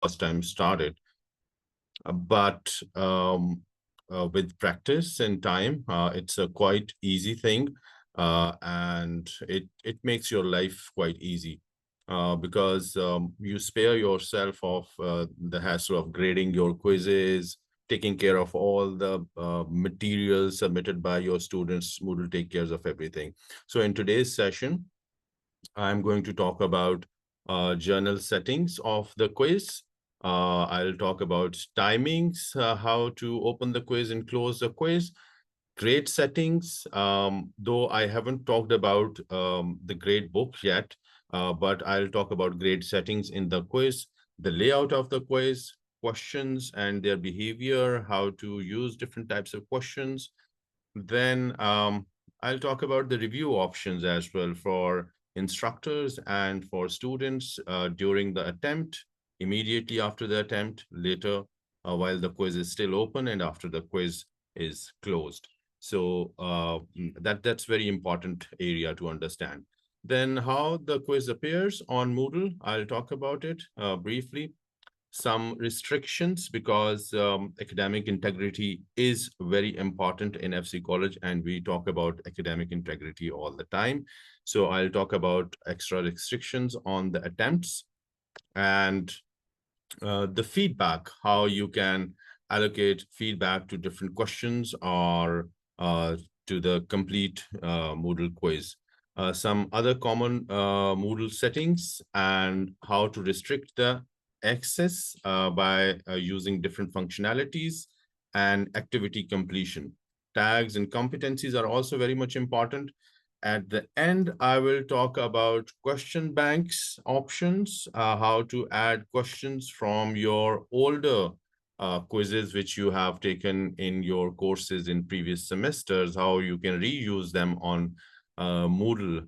first time started. But with practice and time, it's a quite easy thing, and it makes your life quite easy, because you spare yourself of the hassle of grading your quizzes, taking care of all the materials submitted by your students. Moodle take care of everything. So in today's session, I'm going to talk about journal settings of the quiz. I'll talk about timings, how to open the quiz and close the quiz, grade settings, though I haven't talked about the grade book yet, but I'll talk about grade settings in the quiz, the layout of the quiz, questions and their behavior, how to use different types of questions. Then I'll talk about the review options as well for instructors and for students during the attempt, immediately after the attempt, later while the quiz is still open, and after the quiz is closed. So that's very important area to understand. Then how the quiz appears on Moodle, I'll talk about it briefly. Some restrictions, because academic integrity is very important in FC College, and we talk about academic integrity all the time. So I'll talk about extra restrictions on the attempts, and the feedback, how you can allocate feedback to different questions or to the complete Moodle quiz. Some other common Moodle settings and how to restrict the access by using different functionalities, and activity completion. Tags and competencies are also very much important. At the end, I will talk about question banks options, how to add questions from your older quizzes, which you have taken in your courses in previous semesters, how you can reuse them on Moodle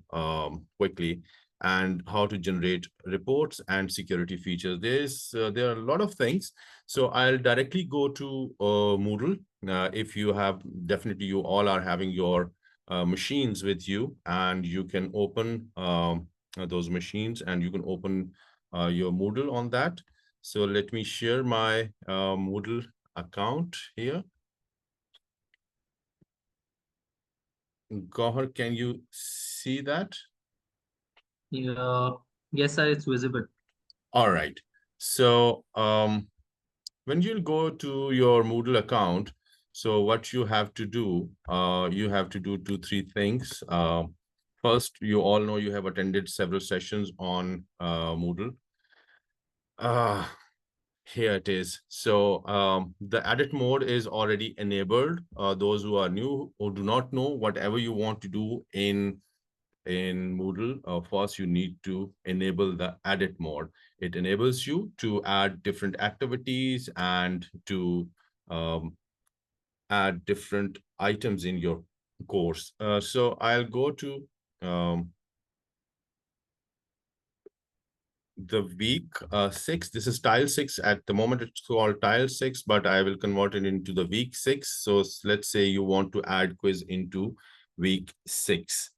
quickly, and how to generate reports and security features. There are a lot of things. So I'll directly go to Moodle. If you have, definitely you all are having your machines with you, and you can open those machines, and you can open your Moodle on that. So let me share my Moodle account here. Gohar, can you see that? Yeah, yes, sir, it's visible. All right. So when you go to your Moodle account, so what you have to do, you have to do 2-3 things. First, you all know you have attended several sessions on Moodle. Here it is. So the edit mode is already enabled. Those who are new or do not know, whatever you want to do in Moodle, first you need to enable the edit mode. It enables you to add different activities and to add different items in your course. So I'll go to the week 6. This is tile 6. At the moment, it's called tile 6, but I will convert it into the week 6. So let's say you want to add quiz into week 6.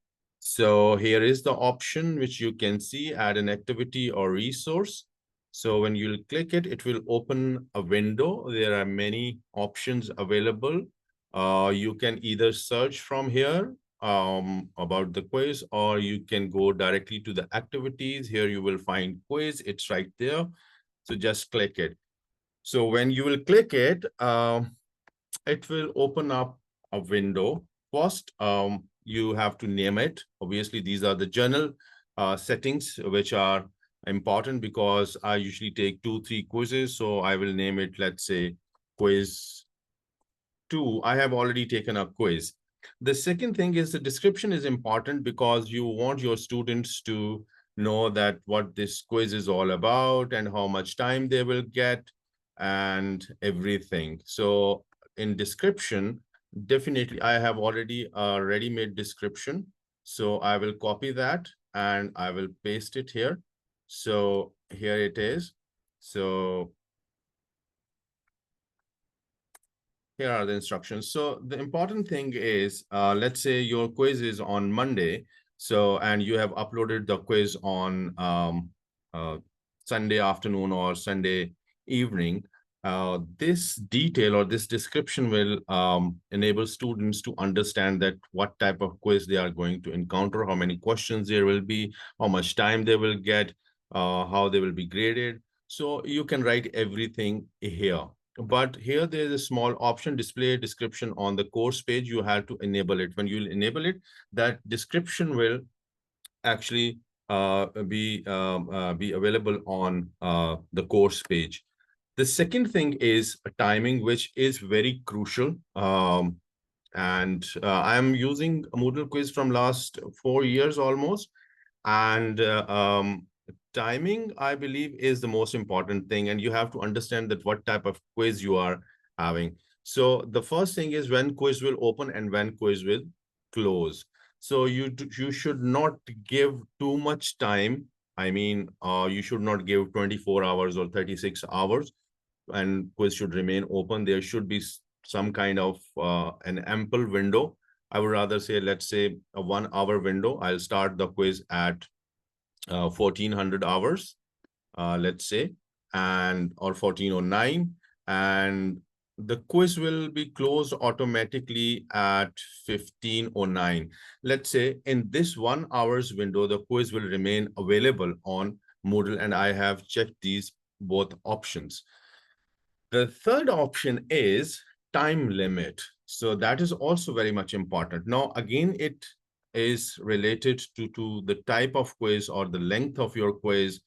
So here is the option which you can see, add an activity or resource. So when you click it, it will open a window. There are many options available. You can either search from here about the quiz, or you can go directly to the activities. Here you will find quiz. It's right there. So just click it. So when you will click it, it will open up a window. First, you have to name it. Obviously, these are the journal settings, which are important because I usually take 2-3 quizzes. So I will name it, let's say, quiz 2. I have already taken a quiz. The second thing is the description is important because you want your students to know that what this quiz is all about and how much time they will get and everything. So in description, definitely I have already a ready-made description. So I will copy that and I will paste it here. So here it is. So here are the instructions. So the important thing is, let's say your quiz is on Monday. So, and you have uploaded the quiz on Sunday afternoon or Sunday evening, this detail or this description will enable students to understand that what type of quiz they are going to encounter, how many questions there will be, how much time they will get, how they will be graded. So you can write everything here. But here there is a small option, display description on the course page. You have to enable it. When you enable it, that description will actually be available on the course page. The second thing is timing, which is very crucial. And I'm using Moodle Quiz from last 4 years almost. And timing, I believe, is the most important thing. And you have to understand that what type of quiz you are having. So the first thing is when quiz will open and when quiz will close. So you should not give too much time. I mean, you should not give 24 hours or 36 hours, and quiz should remain open. There should be some kind of an ample window. I would rather say, let's say a 1 hour window. I'll start the quiz at 1400 hours, let's say, and or 1409, and the quiz will be closed automatically at 1509. Let's say in this 1 hour's window, the quiz will remain available on Moodle, and I have checked these both options. The third option is time limit. So that is also very much important. Now, again, it is related to the type of quiz or the length of your quiz.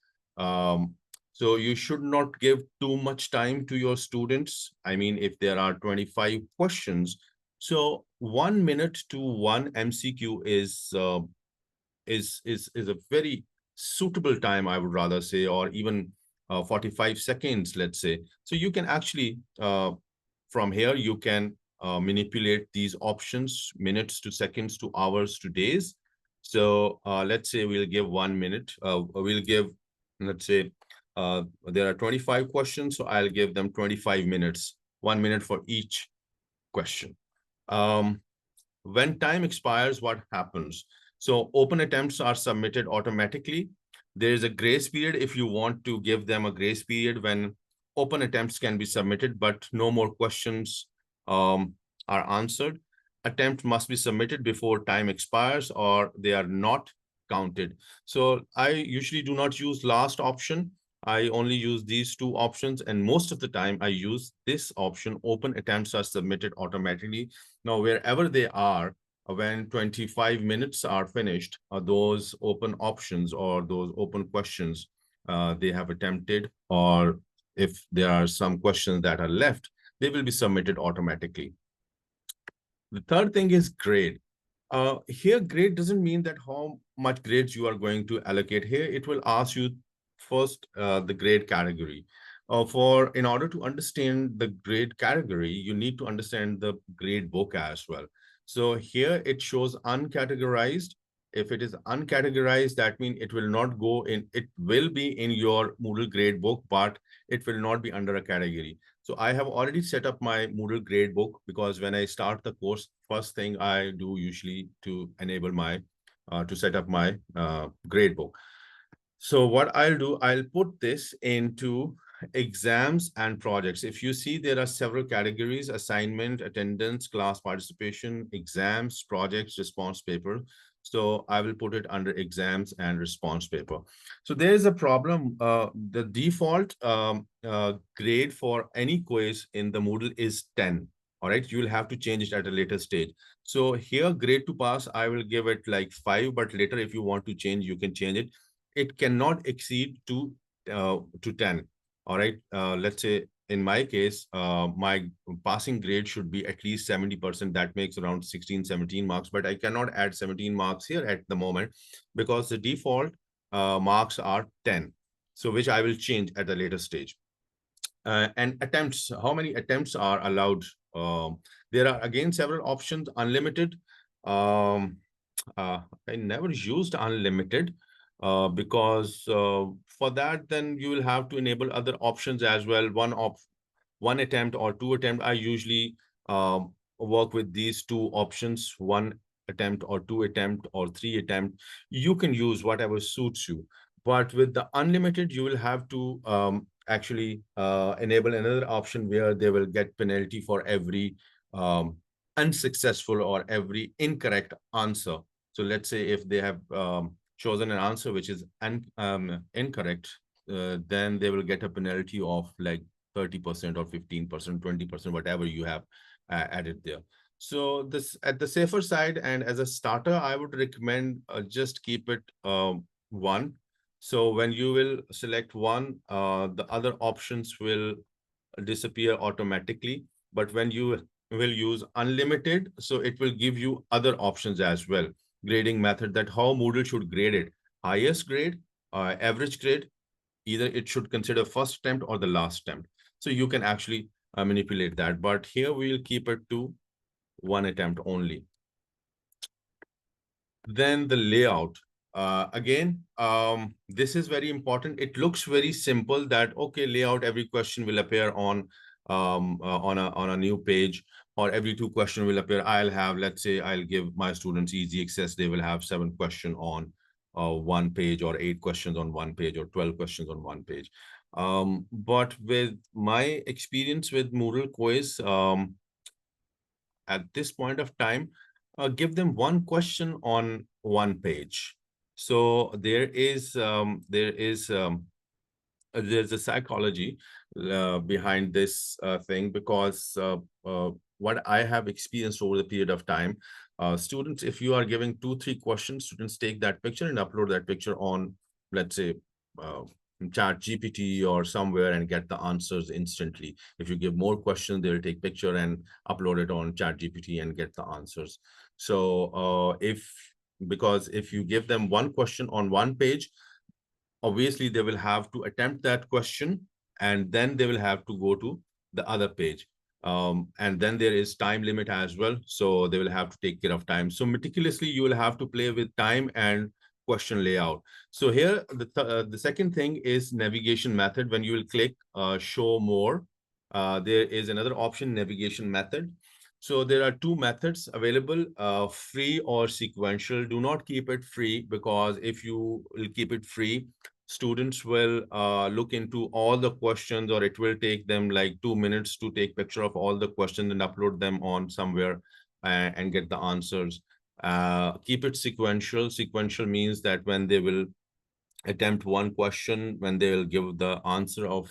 So you should not give too much time to your students. I mean, if there are 25 questions, so 1 minute to one MCQ is a very suitable time, I would rather say, or even 45 seconds, let's say. So you can actually, from here, you can manipulate these options, minutes to seconds to hours to days. So let's say we'll give 1 minute. We'll give, let's say, there are 25 questions, so I'll give them 25 minutes, 1 minute for each question. When time expires, what happens? So open attempts are submitted automatically. There is a grace period if you want to give them a grace period when open attempts can be submitted, but no more questions are answered. Attempt must be submitted before time expires or they are not counted. So I usually do not use last option. I only use these two options, and most of the time I use this option. Open attempts are submitted automatically. Now, wherever they are, when 25 minutes are finished, those open options or those open questions they have attempted, or if there are some questions that are left, they will be submitted automatically. The third thing is grade. Here, grade doesn't mean that how much grades you are going to allocate. Here, it will ask you first the grade category. In order to understand the grade category, you need to understand the grade book as well. So here it shows uncategorized. If it is uncategorized, that means it will not go in, it will be in your Moodle grade book, but it will not be under a category. So I have already set up my Moodle grade book, because when I start the course, first thing I do usually to enable my, to set up my grade book. So what I'll do, I'll put this into exams and projects. If you see, there are several categories: assignment, attendance, class participation, exams, projects, response paper. So I will put it under exams and response paper. So there is a problem. The default grade for any quiz in the Moodle is 10. All right, you will have to change it at a later stage. So here, grade to pass, I will give it like 5, but later if you want to change, you can change it. It cannot exceed to 10. All right. Let's say in my case, my passing grade should be at least 70%. That makes around 16, 17 marks, but I cannot add 17 marks here at the moment because the default marks are 10. So which I will change at a later stage. And attempts, how many attempts are allowed? There are again several options. Unlimited. I never used unlimited because for that, then you will have to enable other options as well. One attempt or two attempt. I usually work with these two options: one attempt or two attempt or three attempt. You can use whatever suits you. But with the unlimited, you will have to actually enable another option where they will get penalty for every unsuccessful or every incorrect answer. So let's say if they have chosen an answer which is incorrect, then they will get a penalty of like 30% or 15%, 20%, whatever you have added there. So this at the safer side, and as a starter, I would recommend just keep it one. So when you will select one, the other options will disappear automatically. But when you will use unlimited, so it will give you other options as well. Grading method, that how Moodle should grade it. Highest grade, average grade, either it should consider first attempt or the last attempt. So you can actually manipulate that. But here we will keep it to one attempt only. Then the layout. Again, this is very important. It looks very simple that, okay, layout, every question will appear on a new page, or every two question will appear. I'll have, let's say, I'll give my students easy access. They will have 7 questions on one page, or 8 questions on one page, or 12 questions on one page. But with my experience with Moodle Quiz, at this point of time, give them one question on one page. So there's a psychology behind this thing, because what I have experienced over the period of time, students, if you are giving 2-3 questions, students take that picture and upload that picture on, let's say, uh, chat GPT or somewhere, and get the answers instantly. If you give more questions, they'll take picture and upload it on chat GPT and get the answers. So because if you give them one question on one page, obviously they will have to attempt that question, and then they will have to go to the other page. And then there is time limit as well, so they will have to take care of time. So meticulously you will have to play with time and question layout. So here the second thing is navigation method. When you will click show more, there is another option, navigation method. So there are two methods available, free or sequential. Do not keep it free, because if you will keep it free, students will look into all the questions, or it will take them like 2 minutes to take picture of all the questions and upload them on somewhere, and get the answers. Keep it sequential. Sequential means that when they will attempt one question, when they will give the answer of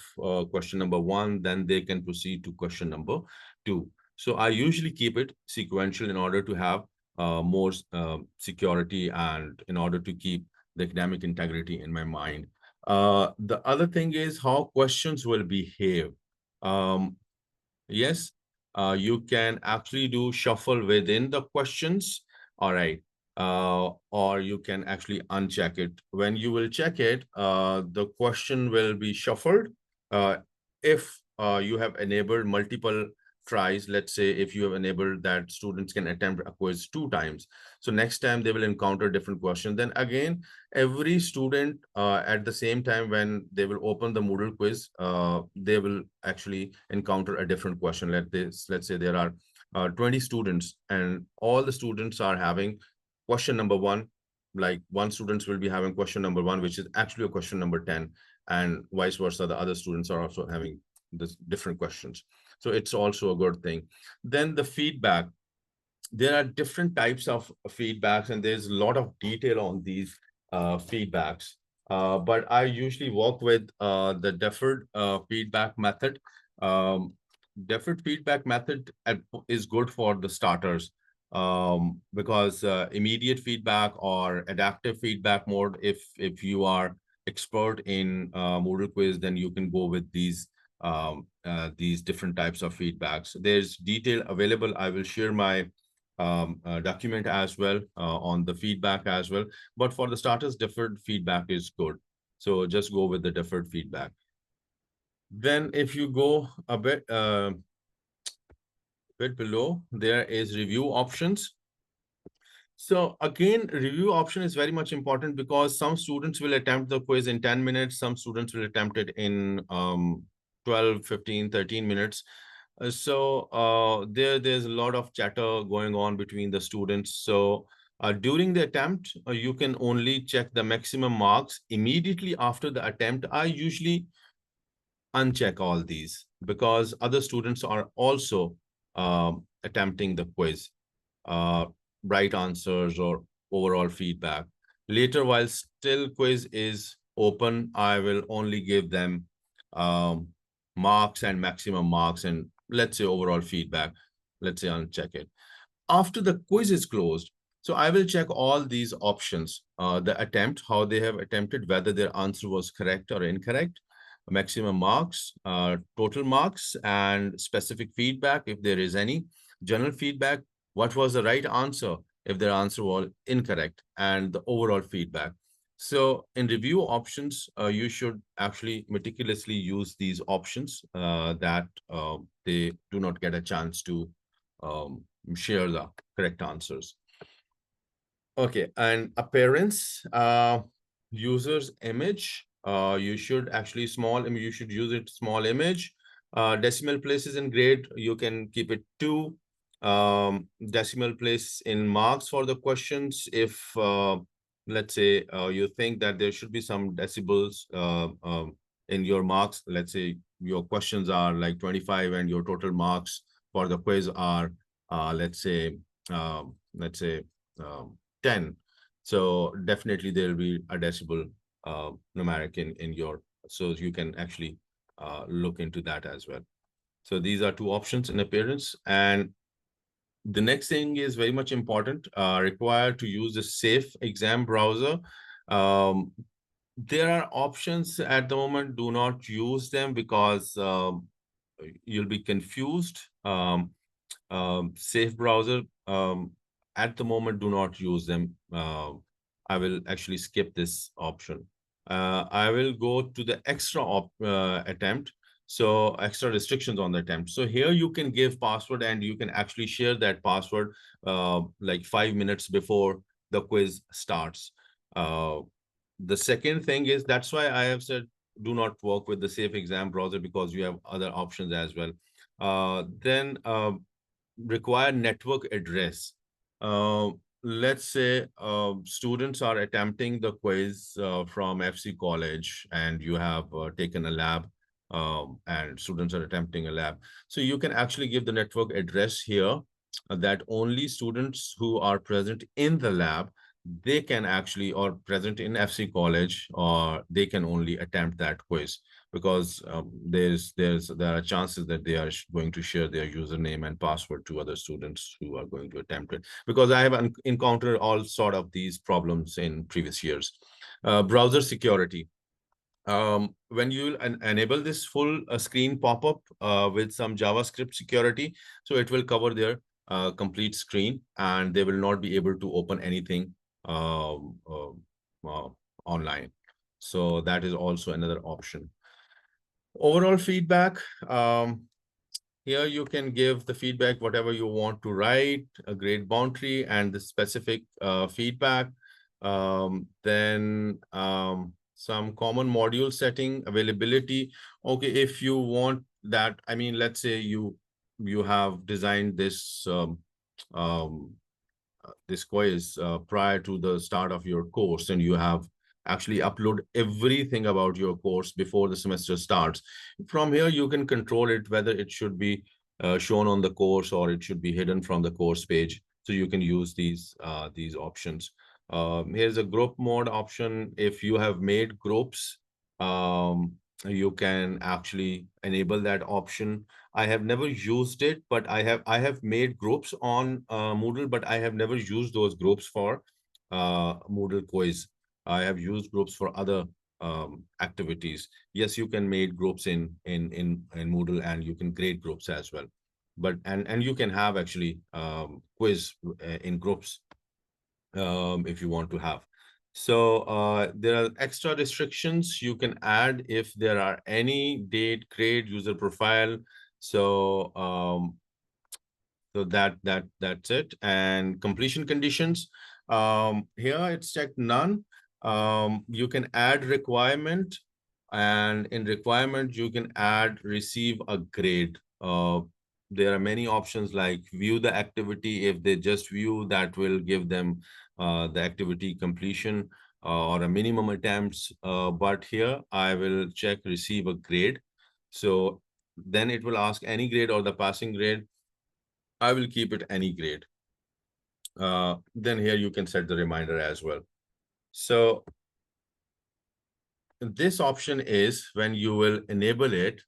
question number 1, then they can proceed to question number 2. So I usually keep it sequential in order to have more security, and in order to keep the academic integrity in my mind. The other thing is how questions will behave. Um, Yes, you can actually do shuffle within the questions. All right. Or you can actually uncheck it. When you will check it, the question will be shuffled. If you have enabled multiple tries, let's say if you have enabled that students can attempt a quiz 2 times. So next time they will encounter different questions. Then again, every student at the same time, when they will open the Moodle quiz, they will actually encounter a different question. Let's say there are 20 students, and all the students are having question number 1. Like one students will be having question number 1, which is actually a question number 10, and vice versa. The other students are also having this different questions. So it's also a good thing. Then the feedback. There are different types of feedbacks, and there's a lot of detail on these feedbacks. But I usually work with the deferred feedback method. Deferred feedback method is good for the starters, because immediate feedback or adaptive feedback mode, if you are expert in Moodle Quiz, then you can go with these different types of feedbacks. There's detail available. I will share my document as well on the feedback as well. But for the starters, deferred feedback is good. So just go with the deferred feedback. Then if you go a bit below, there is review options. So again, review option is very much important, because some students will attempt the quiz in 10 minutes. Some students will attempt it in 12, 15, 13 minutes. There's a lot of chatter going on between the students. So during the attempt, you can only check the maximum marks immediately after the attempt. I usually uncheck all these because other students are also attempting the quiz, uh, right answers or overall feedback. Later, while still quiz is open, I will only give them um, marks and maximum marks and let's say overall feedback. Let's say uncheck it. After the quiz is closed, so I will check all these options, the attempt, how they have attempted, whether their answer was correct or incorrect, maximum marks, total marks, and specific feedback, if there is any, general feedback, what was the right answer, if their answer was incorrect, and the overall feedback. So in review options, you should actually meticulously use these options that they do not get a chance to um, share the correct answers. Okay, and appearance, user's image. You should actually you should use it small image. Decimal places in grade, you can keep it 2. Decimal place in marks for the questions. If let's say you think that there should be some decibels in your marks, let's say your questions are like 25 and your total marks for the quiz are let's say um, 10. So definitely there will be a decibel numeric in your, so you can actually look into that as well. So these are two options in appearance. And the next thing is very much important, required to use the safe exam browser. Um, there are options at the moment, do not use them because you'll be confused. Safe browser, at the moment, do not use them. I will actually skip this option. I will go to the extra attempt. So extra restrictions on the attempt. So here you can give password and you can actually share that password like 5 minutes before the quiz starts. The second thing is, that's why I have said do not work with the safe exam browser, because you have other options as well. Then require network address. Uh, let's say students are attempting the quiz from FC College, and you have taken a lab, and students are attempting a lab. So you can actually give the network address here, that only students who are present in the lab, they can actually, or present in FC College, or they can only attempt that quiz, because there are chances that they are going to share their username and password to other students who are going to attempt it, because I have encountered all sort of these problems in previous years. Browser security, when you enable this full screen pop-up with some JavaScript security, so it will cover their complete screen and they will not be able to open anything um, online. So that is also another option. Overall feedback, here you can give the feedback, whatever you want to write, a grade boundary and the specific feedback. Then some common module setting, availability. Okay, if you want that, I mean, let's say you have designed um, this quiz prior to the start of your course, and you have actually upload everything about your course before the semester starts. From here, you can control it, whether it should be shown on the course or it should be hidden from the course page. So you can use these options. Here's a group mode option. If you have made groups, you can actually enable that option. I have never used it, but I have made groups on Moodle, but I have never used those groups for Moodle quiz. I have used groups for other activities. Yes, you can make groups in Moodle, and you can create groups as well. But and you can have actually quiz in groups if you want to have. So there are extra restrictions you can add if there are any: date, grade, user profile. So that's it. And completion conditions. Here it's checked none. You can add requirement, and in requirement you can add receive a grade. There are many options like view the activity. If they just view, that will give them the activity completion or a minimum attempts. But here I will check receive a grade. So then it will ask any grade or the passing grade. I will keep it any grade. Then here you can set the reminder as well. So this option is when you will enable it.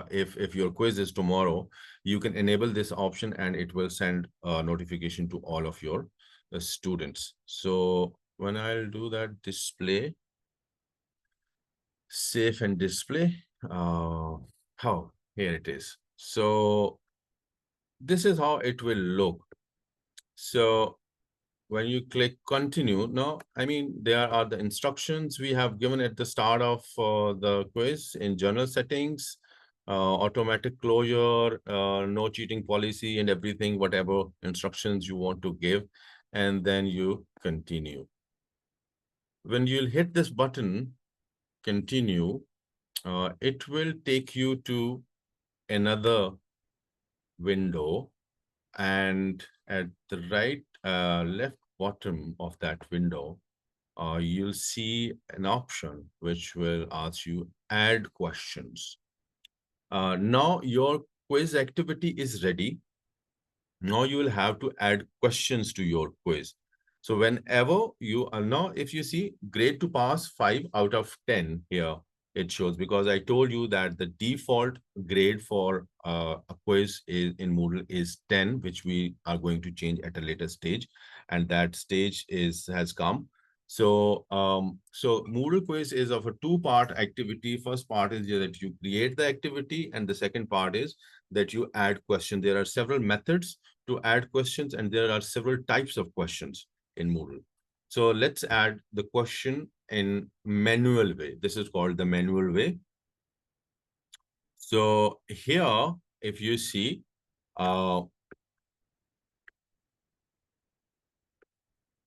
If your quiz is tomorrow, you can enable this option and it will send a notification to all of your students. So when I'll do that, display, save and display. Here it is. So this is how it will look. So when you click continue, now, I mean, there are the instructions we have given at the start of the quiz in general settings, automatic closure, no cheating policy and everything, whatever instructions you want to give, and then you continue. When you'll hit this button, continue, it will take you to another window, and at the left bottom of that window, you'll see an option which will ask you add questions. Now your quiz activity is ready. Now you will have to add questions to your quiz. So whenever you are now, if you see grade to pass 5 out of 10 here, it shows, because I told you that the default grade for a quiz is in Moodle is 10, which we are going to change at a later stage. And that stage has come. So, so Moodle quiz is of a two-part activity. First part is that you create the activity, and the second part is that you add question. There are several methods to add questions, and there are several types of questions in Moodle. So let's add the question in manual way. This is called the manual way. So here, if you see,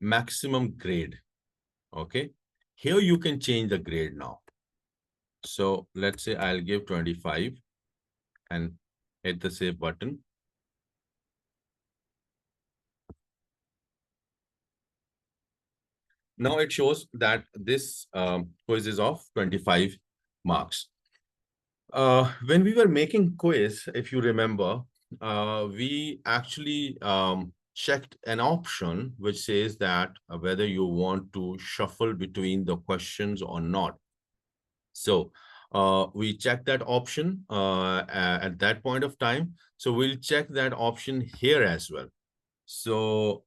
maximum grade, okay? Here you can change the grade now. So let's say I'll give 25 and hit the save button. Now it shows that this quiz is of 25 marks. When we were making quiz, if you remember, we actually checked an option which says that whether you want to shuffle between the questions or not. So we checked that option at that point of time. So we'll check that option here as well. So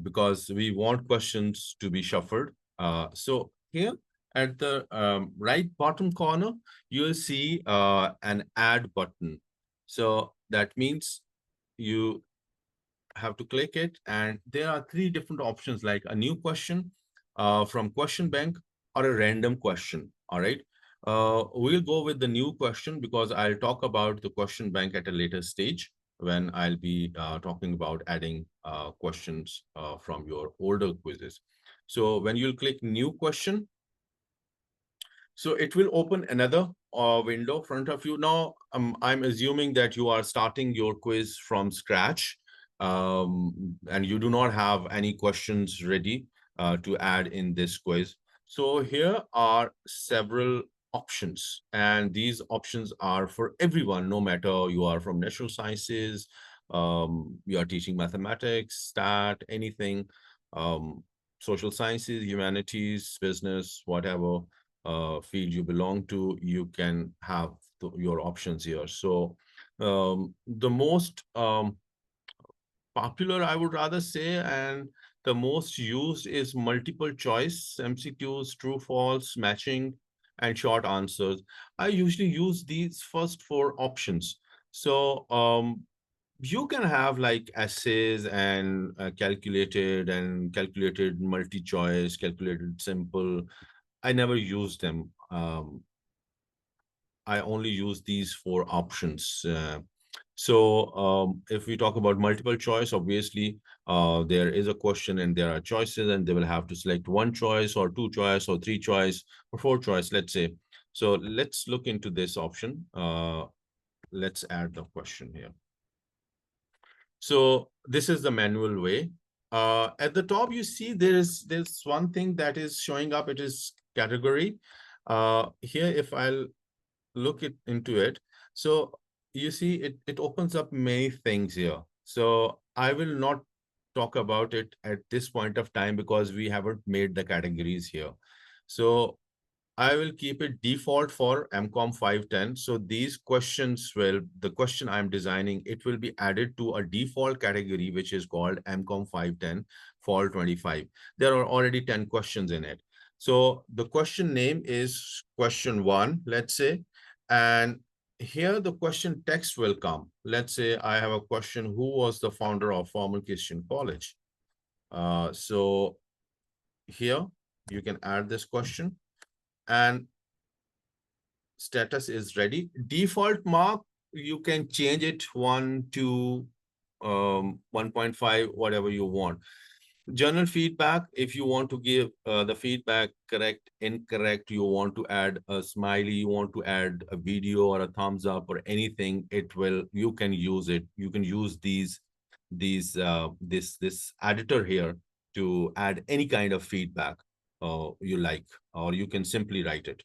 because we want questions to be shuffled. So here at the right bottom corner, you'll see an add button. So that means you have to click it, and there are three different options, like a new question from question bank or a random question. All right. We'll go with the new question because I'll talk about the question bank at a later stage when I'll be talking about adding questions from your older quizzes. So when you'll click new question, so it will open another window in front of you. Now, I'm assuming that you are starting your quiz from scratch and you do not have any questions ready to add in this quiz. So here are several options, and these options are for everyone, no matter you are from natural sciences, you are teaching mathematics, stat, anything, social sciences, humanities, business, whatever field you belong to, you can have your options here. So the most popular, I would rather say, and the most used is multiple choice, MCQs, true, false, matching, and short answers. I usually use these first four options. So you can have like essays and calculated multi-choice, calculated simple. I never use them. I only use these four options. So if we talk about multiple choice, obviously, there is a question and there are choices, and they will have to select one choice or two choice or three choice or four choice, let's say. So let's look into this option. Let's add the question here. So this is the manual way. At the top, you see there's one thing that is showing up. It is category. Here, if I'll look into it, so you see it opens up many things here. So I will not talk about it at this point of time because we haven't made the categories here. So I will keep it default for MCOM 510. So these questions will, the question I'm designing, it will be added to a default category, which is called MCOM 510 Fall 25. There are already 10 questions in it. So the question name is question one, let's say, and here the question text will come. Let's say I have a question, who was the founder of Formal Christian College? So here you can add this question, and status is ready. Default mark, you can change it 1 to 1.5, whatever you want. Journal feedback, if you want to give the feedback correct, incorrect, you want to add a smiley, you want to add a video or a thumbs up or anything, it will, you can use it. You can use this editor here to add any kind of feedback you like, or you can simply write it.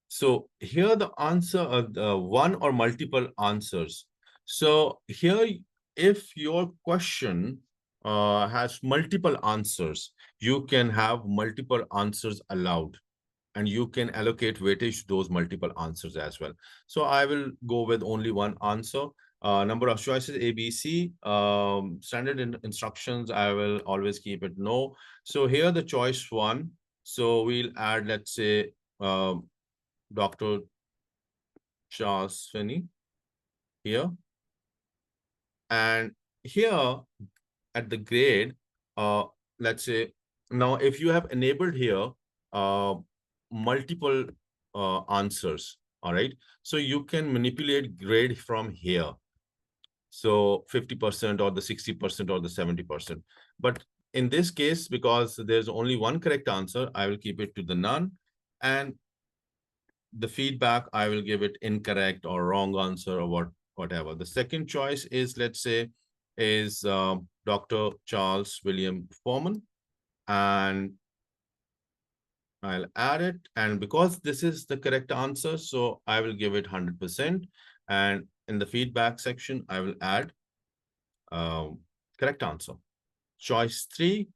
So here the answer of the one or multiple answers. So here, if your question has multiple answers, you can have multiple answers allowed, and you can allocate weightage to those multiple answers as well. So I will go with only one answer. Number of choices, A, B, C. Standard instructions, I will always keep it no. So here the choice one. So we'll add, let's say, Dr. Charles Finney here. And here at the grade, let's say, now if you have enabled here multiple answers, all right, so you can manipulate grade from here. So 50% or the 60% or the 70%. But in this case, because there's only one correct answer, I will keep it to the none. And the feedback, I will give it incorrect or wrong answer or whatever. The second choice is, let's say, is Dr. Charles William Foreman. And I'll add it. And because this is the correct answer, so I will give it 100%. And in the feedback section, I will add correct answer. Choice three.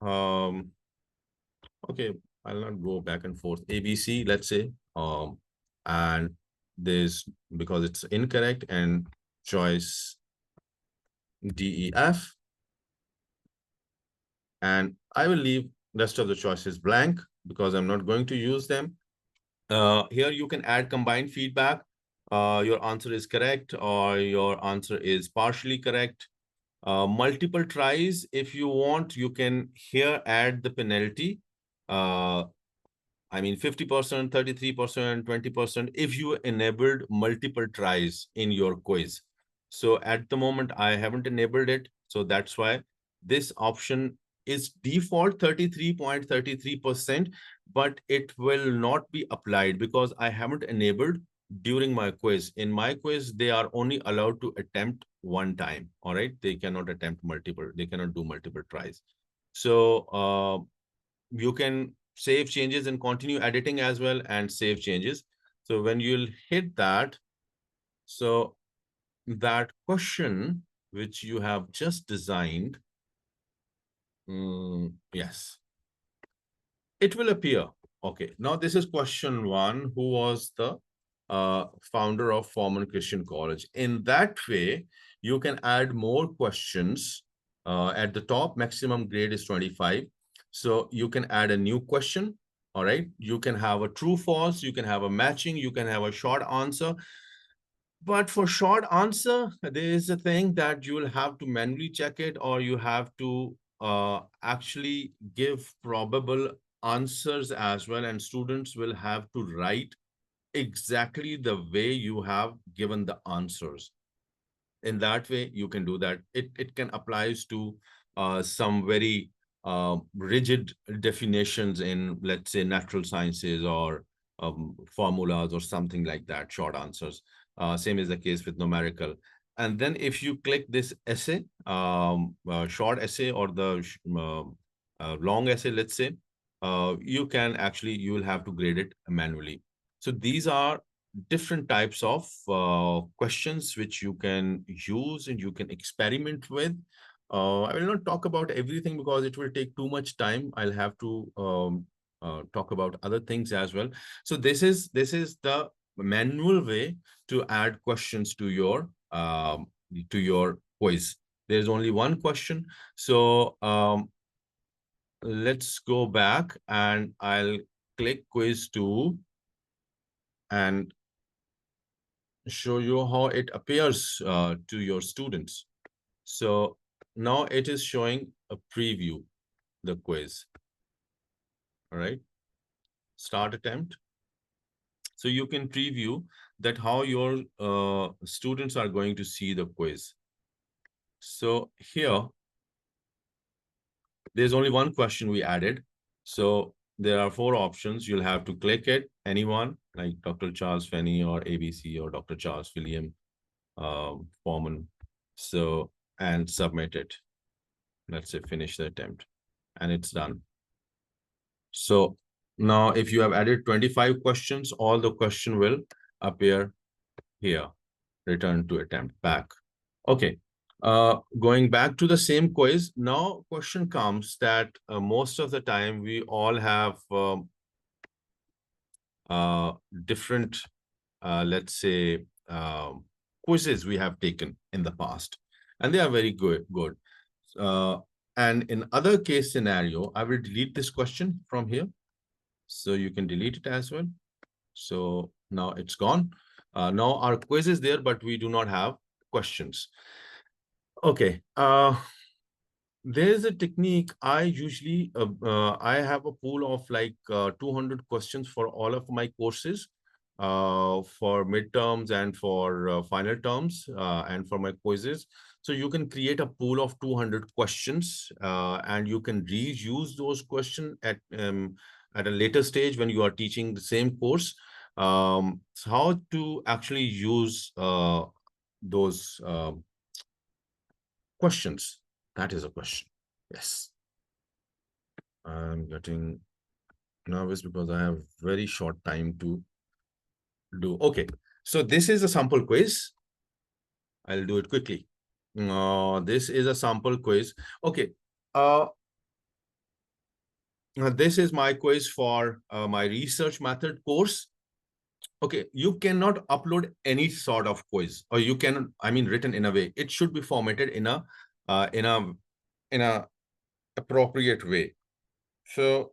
Okay, I'll not go back and forth. ABC, let's say, and this because it's incorrect, and choice DEF, and I will leave rest of the choices blank because I'm not going to use them. Here you can add combined feedback. Your answer is correct or your answer is partially correct. Multiple tries, if you want, you can here add the penalty. I mean, 50%, 33%, 20%, if you enabled multiple tries in your quiz. So at the moment, I haven't enabled it. So that's why this option is default 33.33%, but it will not be applied because I haven't enabled during my quiz. In my quiz, they are only allowed to attempt one time. All right. They cannot attempt multiple. They cannot do multiple tries. So you can save changes and continue editing as well and save changes. So when you'll hit that, so that question which you have just designed, yes, it will appear. Okay, now this is question one. Who was the founder of Formal Christian College? In that way, you can add more questions. At the top, maximum grade is 25. So you can add a new question. All right. You can have a true, false. You can have a matching. You can have a short answer. But for short answer, there is a thing that you will have to manually check it, or you have to actually give probable answers as well. And students will have to write exactly the way you have given the answers. In that way, you can do that. It can applies to some very rigid definitions in, let's say, natural sciences or formulas or something like that, short answers. Same is the case with numerical. And then if you click this essay, short essay or the long essay, let's say, you will have to grade it manually. So these are different types of questions which you can use and you can experiment with. I will not talk about everything because it will take too much time. I'll have to talk about other things as well. So this is the manual way to add questions to your quiz. There's only one question. So let's go back and I'll click quiz 2 and show you how it appears to your students. So now it is showing a preview, the quiz. All right, start attempt. So you can preview that how your students are going to see the quiz. So here, there's only one question we added. So there are 4 options. You'll have to click it, anyone, like Dr. Charles Finney or ABC or Dr. Charles William Foreman. So, and submit it. Let's say finish the attempt and it's done. So now if you have added 25 questions, all the question will appear here. Return to attempt back. Okay. Going back to the same quiz, now question comes that most of the time we all have different, let's say, quizzes we have taken in the past, and they are very good. And in other case scenario, I will delete this question from here. So you can delete it as well. So now it's gone. Now our quiz is there, but we do not have questions. Okay. There's a technique I usually, I have a pool of like 200 questions for all of my courses, for midterms and for final terms and for my quizzes. So you can create a pool of 200 questions and you can reuse those questions at a later stage when you are teaching the same course. So how to actually use those questions? That is a question. Yes. I'm getting nervous because I have very short time to do. Okay. So this is a sample quiz. I'll do it quickly. This is a sample quiz. Okay. This is my quiz for my research method course. Okay, you cannot upload any sort of quiz, or you can, I mean, written in a way. It should be formatted in a appropriate way. So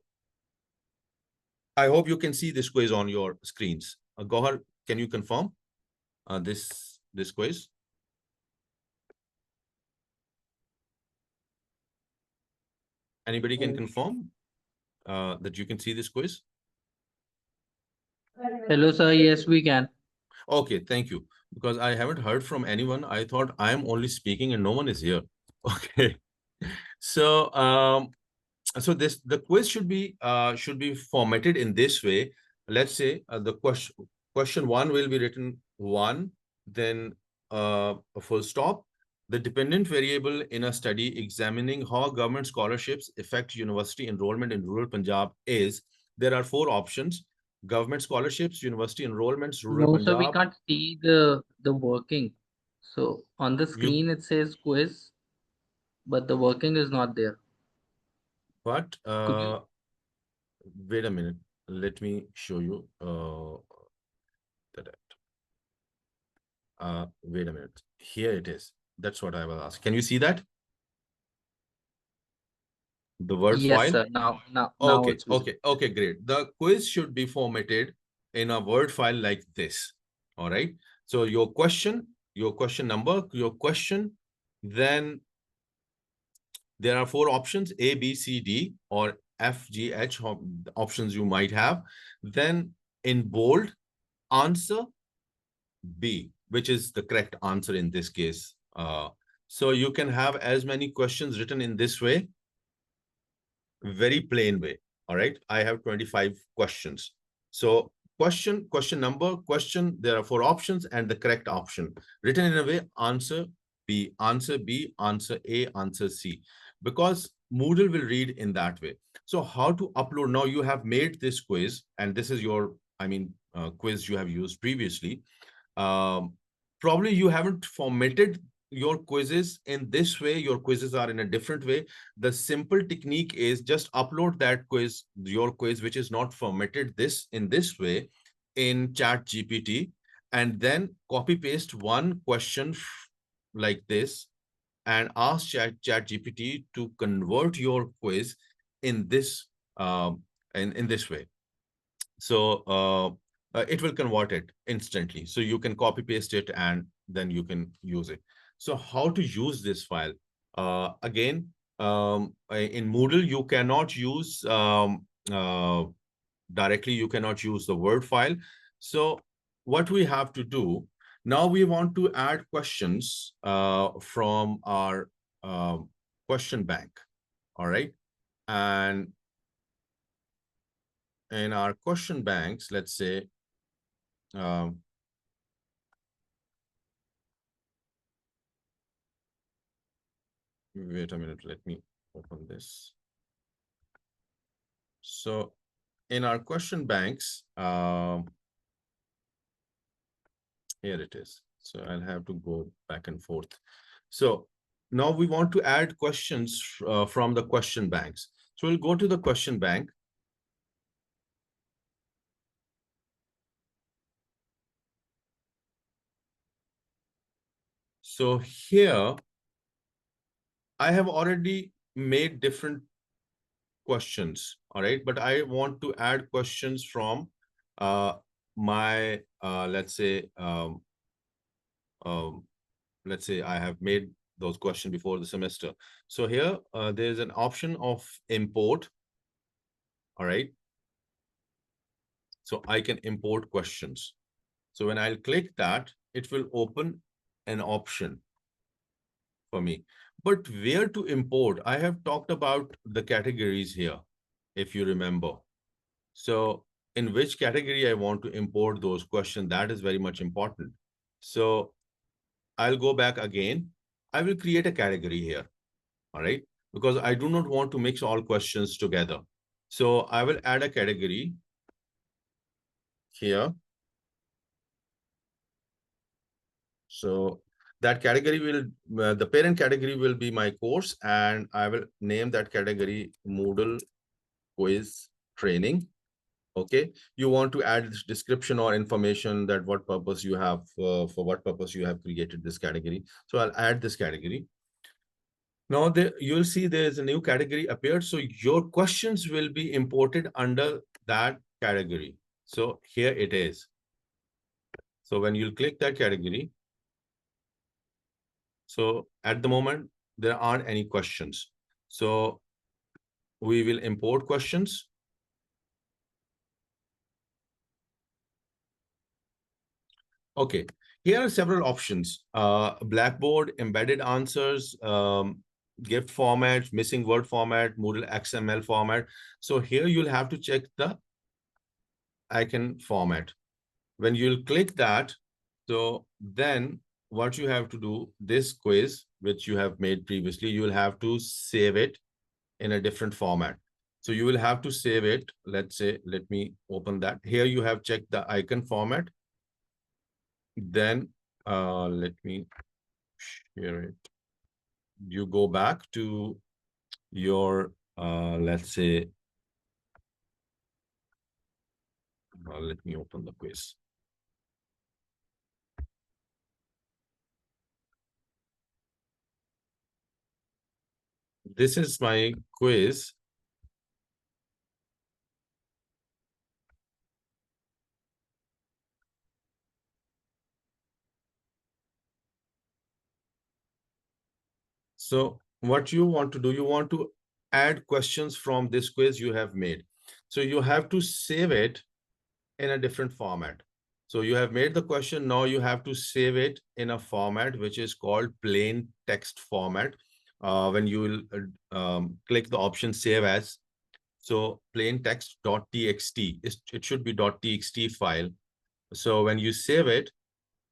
I hope you can see this quiz on your screens. Gohar, can you confirm this quiz? Anybody can confirm that you can see this quiz? Hello, sir. Yes, we can. Okay, thank you. Because I haven't heard from anyone. I thought I am only speaking and no one is here. Okay. So so the quiz should be formatted in this way. Let's say the question 1 will be written 1, then a full stop. The dependent variable in a study examining how government scholarships affect university enrollment in rural Punjab is, there are 4 options: government scholarships, university enrollments, rural No, sir, we Punjab. can't see the working. So on the You, screen it says quiz, but the working is not there. but Could you? wait a minute. Let me show you. Wait a minute. Here it is. That's what I will ask. Can you see that? The Word Yes, file? sir. Now Okay, it's visible. okay, okay, great. The quiz should be formatted in a Word file like this. All right. So your question number, your question, then there are 4 options: A, B, C, D, or F, G, H options you might have. Then in bold, answer B, which is the correct answer in this case. So you can have as many questions written in this way, very plain way. All right. I have 25 questions. So question number, question, there are 4 options and the correct option. Written in a way, answer B, answer B, answer A, answer C. Because Moodle will read in that way. So how to upload? Now you have made this quiz, and this is your, quiz you have used previously. Um, Probably you haven't formatted your quizzes in this way. Your quizzes are in a different way. The simple technique is just upload that quiz, your quiz, which is not formatted this in this way, in Chat GPT, and then copy paste one question like this and ask Chat GPT to convert your quiz in this in this way. So it will convert it instantly. So you can copy paste it and then you can use it. So how to use this file? Again, in Moodle, you cannot use directly, you cannot use the Word file. So what we have to do, now we want to add questions from our question bank. All right. And in our question banks, let's say, wait a minute, let me open this. So in our question banks, here it is. So I'll have to go back and forth. So now we want to add questions from the question banks. So we'll go to the question bank. So here, I have already made different questions, all right? But I want to add questions from my, let's say I have made those questions before the semester. So here, there's an option of import, all right? So I can import questions. So when I'll click that, it will open an option for me. But where to import? I have talked about the categories here, if you remember. So in which category I want to import those questions, that is very much important. So I'll go back again. I will create a category here, all right? Because I do not want to mix all questions together. So I will add a category here. So that category will, the parent category will be my course, and I will name that category Moodle Quiz Training. Okay, you want to add this description or information that what purpose you have, for what purpose you have created this category. So I'll add this category. Now you'll see there's a new category appeared. So your questions will be imported under that category. So here it is. So when you click that category, so at the moment, there aren't any questions. So we will import questions. Okay, here are several options. Blackboard, embedded answers, GIF format, missing word format, Moodle XML format. So here you'll have to check the icon format. When you'll click that, so then what you have to do, this quiz, which you have made previously, you will have to save it in a different format. So you will have to save it. Let's say, let me open that. Here you have checked the icon format. Then let me share it. You go back to your, let's say, let me open the quiz. This is my quiz. So what you want to do, you want to add questions from this quiz you have made. So you have to save it in a different format. So you have made the question, now you have to save it in a format which is called plain text format. When you will click the option save as, so plain text.txt, it should be .txt file. So when you save it,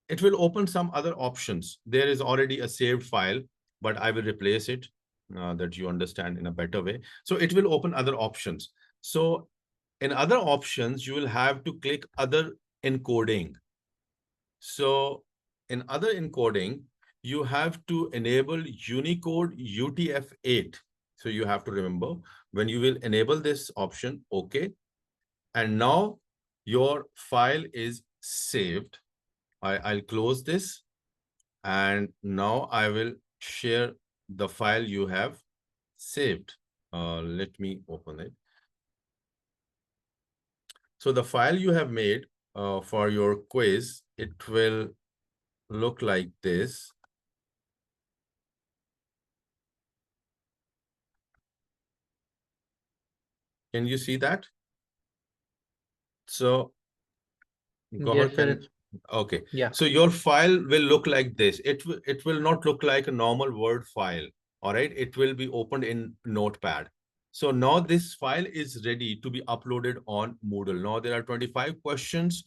it will open some other options. There is already a saved file, but I will replace it. that you understand in a better way. So it will open other options. So in other options, you will have to click other encoding. So in other encoding, you have to enable Unicode UTF-8. So you have to remember when you will enable this option, okay. And now your file is saved. I'll close this. And now I will share the file you have saved. Let me open it. So the file you have made for your quiz, it will look like this. Can you see that? So Yes, sir. Okay. Yeah. So your file will look like this. It will not look like a normal Word file. All right. It will be opened in Notepad. So now this file is ready to be uploaded on Moodle. Now there are 25 questions.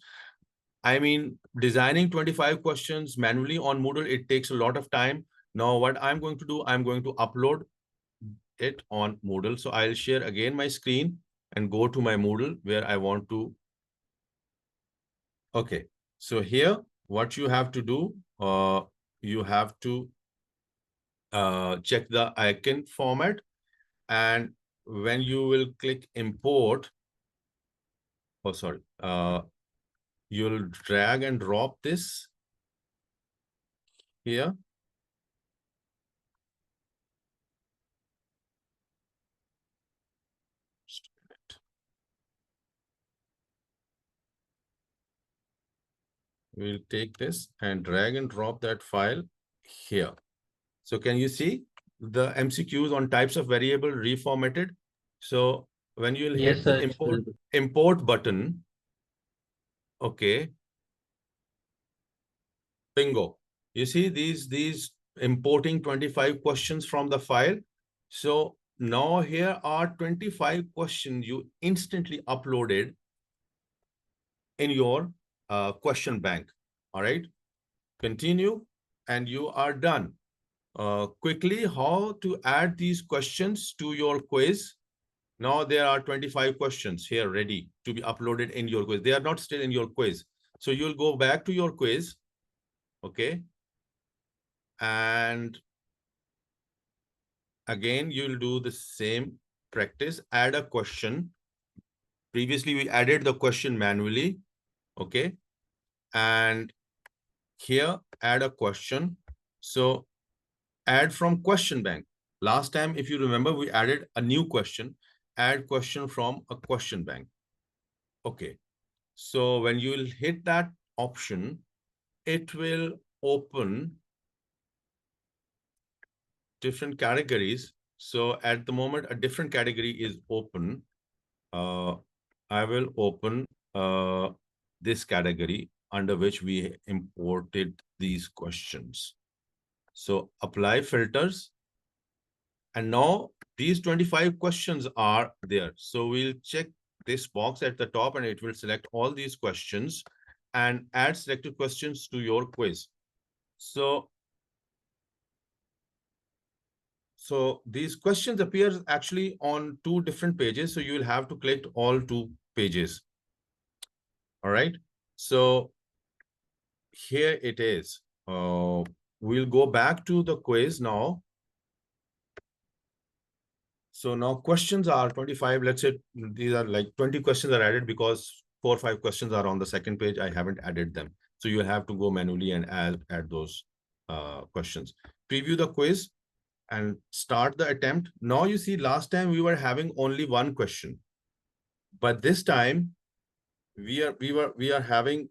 I mean, designing 25 questions manually on Moodle, it takes a lot of time. Now what I'm going to do, I'm going to upload it on Moodle. So I'll share again my screen and go to my Moodle where I want to. Okay. So here, what you have to do, you have to check the icon format. And when you will click import, oh, sorry, you'll drag and drop this here. We'll take this and drag and drop that file here. So can you see the MCQs on types of variable reformatted? So when you'll Yes, hit the sir. It's visible. import button, okay, bingo. You see these importing 25 questions from the file. So now here are 25 questions you instantly uploaded in your question bank. All right, continue and you are done. Quickly, how to add these questions to your quiz. Now there are 25 questions here ready to be uploaded in your quiz. They are not still in your quiz. So you'll go back to your quiz, okay? And again, you'll do the same practice, add a question. Previously, we added the question manually, okay? And here, add a question. So add from question bank. Last time, if you remember, we added a new question, add question from a question bank. Okay. So when you will hit that option, it will open different categories. So at the moment, a different category is open. I will open this category under which we imported these questions. So apply filters. And now these 25 questions are there. So we'll check this box at the top and it will select all these questions and add selected questions to your quiz. So these questions appear actually on two different pages. So you will have to click all two pages. All right. So here it is. We'll go back to the quiz now. So now questions are 25. Let's say these are like 20 questions are added because 4 or 5 questions are on the second page. I haven't added them. So you have to go manually and add those questions. Preview the quiz and start the attempt. Now you see last time we were having only one question. But this time we are having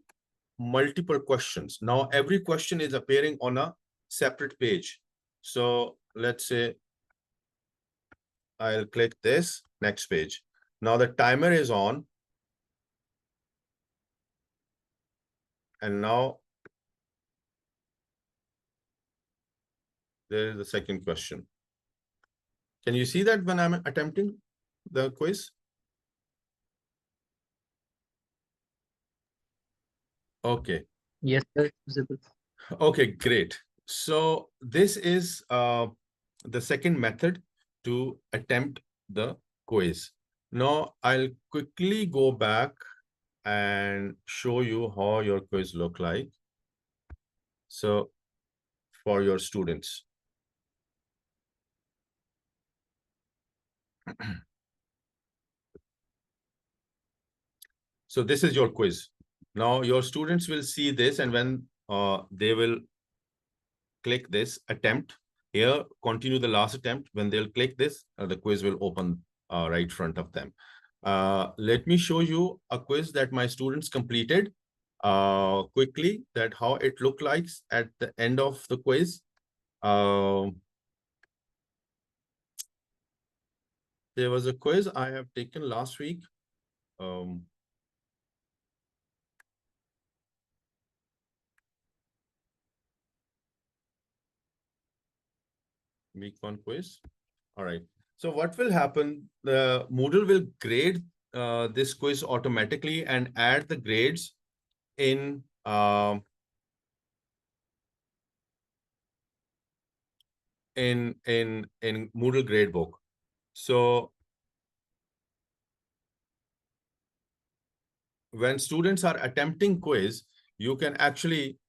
multiple questions. Now every question is appearing on a separate page. So let's say I'll click this next page. Now the timer is on. And now there is the second question. Can you see that when I'm attempting the quiz? Okay. Yes, sir. It's visible. Okay, great. So this is the second method to attempt the quiz. Now, I'll quickly go back and show you how your quiz look like. So for your students. So this is your quiz. Now your students will see this, and when they will click this attempt here, continue the last attempt. When they'll click this, the quiz will open right front of them. Let me show you a quiz that my students completed quickly, that how it looked like at the end of the quiz. There was a quiz I have taken last week. Week 1 quiz. All right. So what will happen? The Moodle will grade this quiz automatically and add the grades in in Moodle gradebook. So when students are attempting quiz, you can actually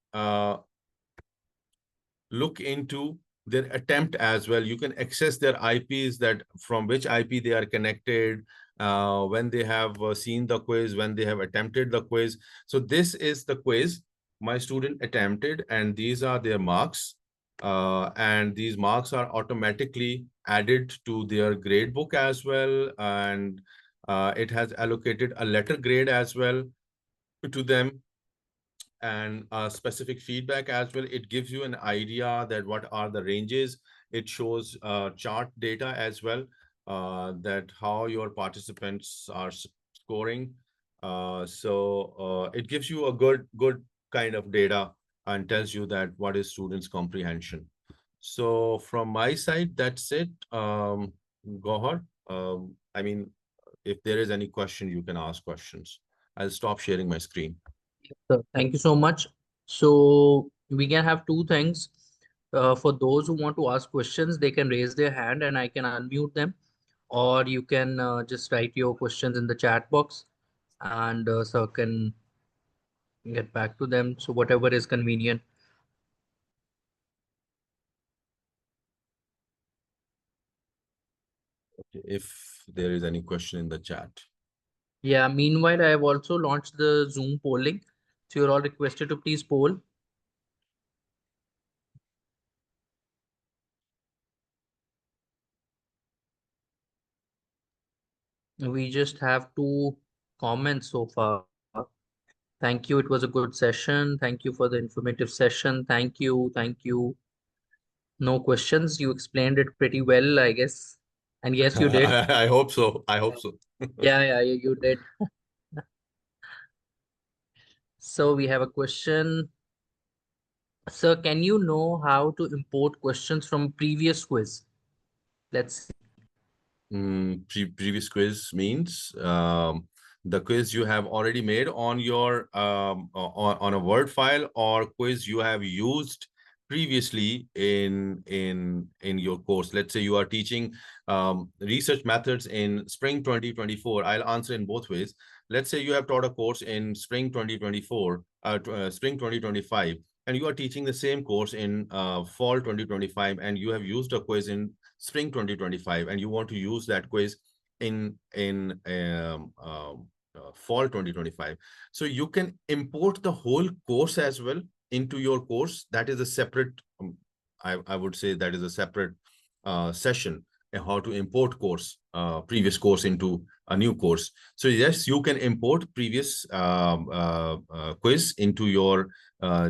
look into their attempt as well. You can access their IPs, that from which IP they are connected, when they have seen the quiz, when they have attempted the quiz. So this is the quiz my student attempted, and these are their marks. And these marks are automatically added to their grade book as well. And it has allocated a letter grade as well to them, and specific feedback as well. It gives you an idea that what are the ranges. It shows chart data as well, that how your participants are scoring. So it gives you a good kind of data and tells you that what is students' comprehension. So from my side, that's it. Gohar, I mean, if there is any question, you can ask questions. I'll stop sharing my screen. So thank you so much. So we can have two things. For those who want to ask questions, they can raise their hand and I can unmute them, or you can just write your questions in the chat box, and so can get back to them. So whatever is convenient. Okay, if there is any question in the chat. Yeah. Meanwhile, I have also launched the Zoom polling, so you're all requested to please poll. We just have two comments so far. Thank you. It was a good session. Thank you for the informative session. Thank you. Thank you. No questions. You explained it pretty well, I guess. And yes, you did. I hope so. I hope so. Yeah, yeah, you did. So we have a question. Sir, can you know how to import questions from previous quiz? Let's see. Previous quiz means the quiz you have already made on your on a Word file, or quiz you have used previously in your course. Let's say you are teaching research methods in spring 2024. I'll answer in both ways. Let's say you have taught a course in spring 2024, spring 2025, and you are teaching the same course in fall 2025, and you have used a quiz in spring 2025, and you want to use that quiz in fall 2025. So you can import the whole course as well into your course. That is a separate, I would say that is a separate session, how to import course, previous course into a new course. So yes, you can import previous quiz into your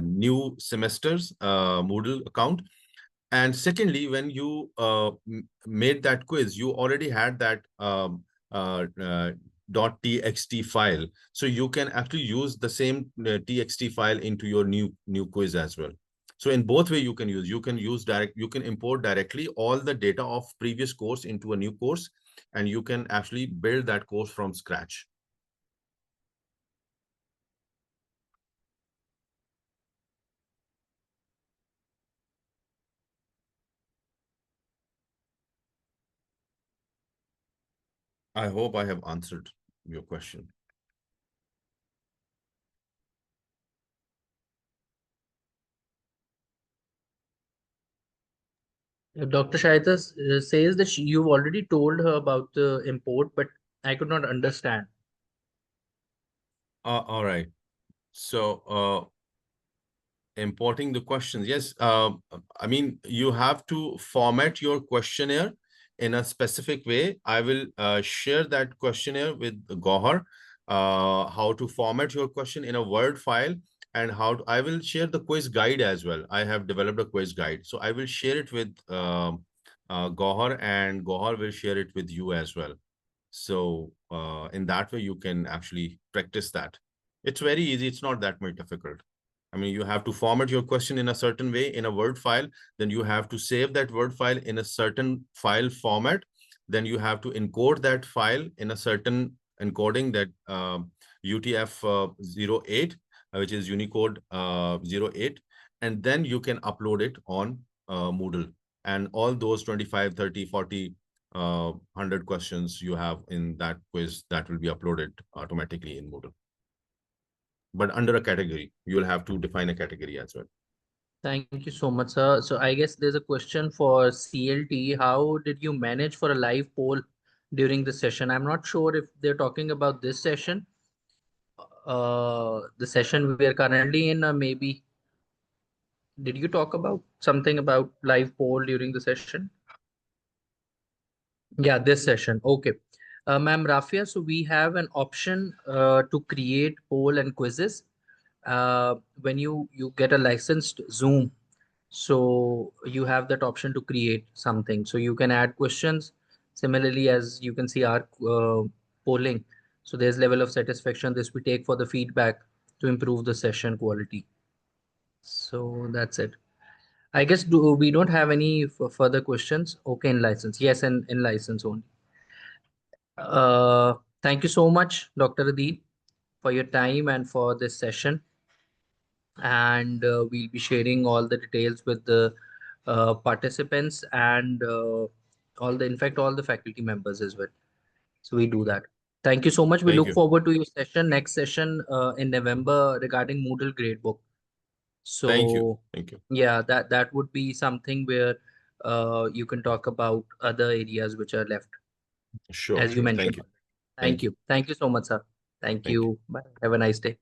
new semester's Moodle account. And secondly, when you made that quiz, you already had that .txt file. So you can actually use the same txt file into your new quiz as well. So in both way, you can use direct, you can import directly all the data of previous course into a new course, and you can actually build that course from scratch. I hope I have answered your question. Dr. Shahita says that you've already told her about the import, but I could not understand. All right. So, importing the questions. Yes, I mean, you have to format your questionnaire in a specific way. I will share that questionnaire with Gohar, how to format your question in a Word file, and I will share the quiz guide as well. I have developed a quiz guide. So I will share it with Gohar, and Gohar will share it with you as well. So in that way, you can actually practice that. It's very easy. It's not that much difficult. I mean, you have to format your question in a certain way in a Word file. Then you have to save that Word file in a certain file format. Then you have to encode that file in a certain encoding, that UTF-08, which is Unicode 08. And then you can upload it on Moodle. And all those 25, 30, 40, 100 questions you have in that quiz, that will be uploaded automatically in Moodle. But under a category, you'll have to define a category as well. Thank you so much, sir. So I guess there's a question for CLT. How did you manage for a live poll during the session? I'm not sure if they're talking about this session, the session we are currently in, or maybe did you talk about something about live poll during the session? Yeah, this session. Okay. Ma'am Rafia, so we have an option to create poll and quizzes when you get a licensed Zoom. So you have that option to create something. So you can add questions. Similarly, as you can see our polling. So there's level of satisfaction. This we take for the feedback to improve the session quality. So that's it. I guess we don't have any further questions. Okay, in license. Yes, and in license only. Thank you so much, Dr. Adil, for your time and for this session. And we'll be sharing all the details with the participants and in fact, all the faculty members as well. So we do that. Thank you so much. We Thank look you. forward to your session, next session in November regarding Moodle Gradebook. Thank you. So Thank you. yeah, that would be something where you can talk about other areas which are left, Sure, as you sure. mentioned. Thank you. Thank Thank you. you. Thank you so much, sir. Thank Thank you. you. Bye. Have a nice day.